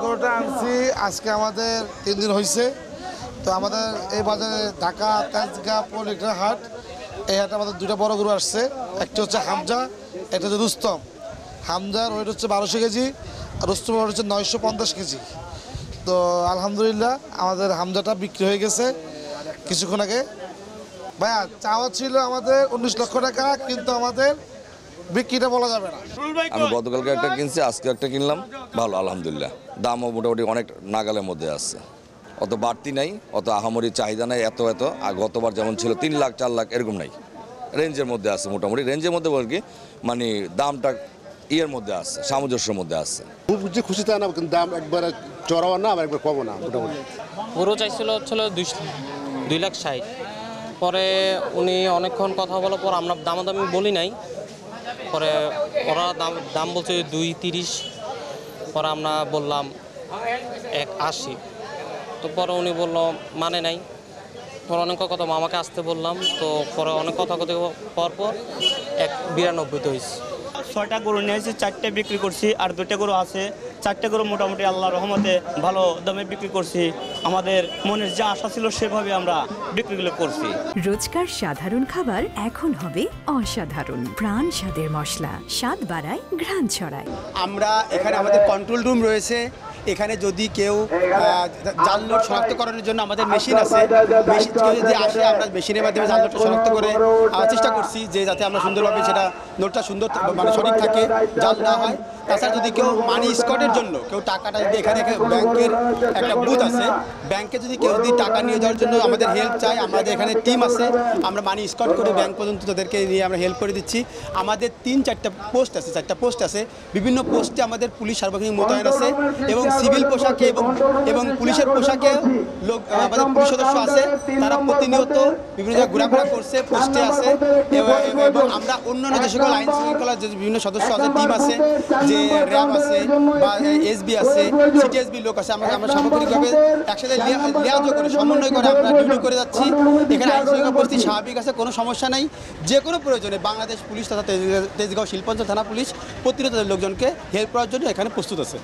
গরুটা আনছি আজকে আমাদের 3 দিন হয়েছে। তো আমাদের এই বাজারে ঢাকা তেজগাঁ পলিটার হাট, এই হাটে আমাদের 2টা বড় গরু আসছে। একটা হচ্ছে হামজা, একটা হচ্ছে রুস্তম। হামজার ওয়েট হচ্ছে 1200 কেজি আর রুস্তমের ওয়েট হচ্ছে 950 কেজি। তো আলহামদুলিল্লাহ আমাদের হামজাটা বিক্রি হয়ে গেছে কিছুক্ষণ আগে। ভাইয়া চাওয়া ছিল আমাদের 19 লক্ষ টাকা, কিন্তু আমাদের বিক্রিটা বলা যাবে না। আমি গতকালকে একটা কিনছি, আজকে একটা কিনলাম, ভালো আলহামদুলিল্লাহ। দামও মোটামুটি অনেক নাগালের মধ্যে আছে, অত বাড়তি নাই, অত আহামরি চাহিদা নাই এত। আর গতবার যেমন ছিল 3 লাখ 4 লাখ এরকম নাই, রেঞ্জের মধ্যে আছে, মোটামুটি রেঞ্জের মধ্যে বল কি মানে দামটা ইয়ের মধ্যে আছে, সামঞ্জস্যের মধ্যে আছে। খুব যে খুশি তা না, কিন্তু দাম একবারে চড়াও না আবার একবার কমও না, মোটামুটি। গরু চাইছিল হচ্ছে 2,60,000। পরে উনি অনেকক্ষণ কথা বলার পর আমরা দামাদামি বলি নাই, পরে ওরা দাম বলছে 2,30। পরে আমরা বললাম 1,80। তো পরে উনি বলল মানে নাই। পরে অনেক কথা আমাকে আসতে বললাম, তো পরে অনেক কথা পর 1,92 হয়েছে। 6টা গরু নিয়েছি, 4টে বিক্রি করছি, আর 2টা গরু আছে। 4টে গরু মোটামুটি আল্লাহর রহমতে ভালো দামে বিক্রি করছি। আমাদের মনের যে আশা ছিল সেভাবে আমরা বিক্রিগুলো করছি। রোজকার সাধারণ খাবার এখন হবে অসাধারণ। প্রাণ স্বাদের মশলা, স্বাদ বাড়ায়, ঘ্রাণ ছড়ায়। আমরা এখানে আমাদের কন্ট্রোল রুম রয়েছে। এখানে যদি কেউ জাল নোট শনাক্তকরণের জন্য আমাদের মেশিন আছে, মেশিন যদি আসে আমরা মেশিনের মাধ্যমে জাল নোটটা শনাক্ত করে চেষ্টা করছি যে যাতে আমরা সুন্দরভাবে সেটা নোটটা সুন্দর মানে সঠিক থাকে, জাল না হয়। তাছাড়া যদি কেউ মানি স্কটের জন্য কেউ টাকাটা যদি এখানে ব্যাংকের একটা বুথ আছে, ব্যাংকে যদি কেউ যদি টাকা নিয়ে যাওয়ার জন্য আমাদের হেল্প চায়, আমাদের এখানে টিম আছে, আমরা মানি স্কট করে ব্যাংক পর্যন্ত তাদেরকে নিয়ে আমরা হেল্প করে দিচ্ছি। আমাদের 3-4টা পোস্ট আছে, 4টা পোস্ট আছে। বিভিন্ন পোস্টে আমাদের পুলিশ সার্বক্ষণিক মোতায়েন আছে এবং সিভিল পোশাকে এবং পুলিশের পোশাকে লোক আমাদের পুলিশ সদস্য আছে, তারা প্রতিনিয়ত বিভিন্ন জায়গায় ঘোরাফেরা করছে, পোস্টে আছে। এবং আমরা অন্যান্য যে সকল আইন শৃঙ্খলার যে বিভিন্ন সদস্য আছে, টিম আছে, যে র্যাব আছে বা এসবি আছে, সিটিএসবি লোক আছে, আমরা সামগ্রিকভাবে একসাথে লিয়াজ করে সমন্বয় করে আমরা ডিউটি করে যাচ্ছি। এখানে আইন শৃঙ্খলা পরিস্থিতি স্বাভাবিক আছে, কোনো সমস্যা নেই। যে কোনো প্রয়োজনে বাংলাদেশ পুলিশ তথা তেজগাঁও শিল্পাঞ্চল থানা পুলিশ প্রতিনিয়ত লোকজনকে হেল্প করার জন্য এখানে প্রস্তুত আছে।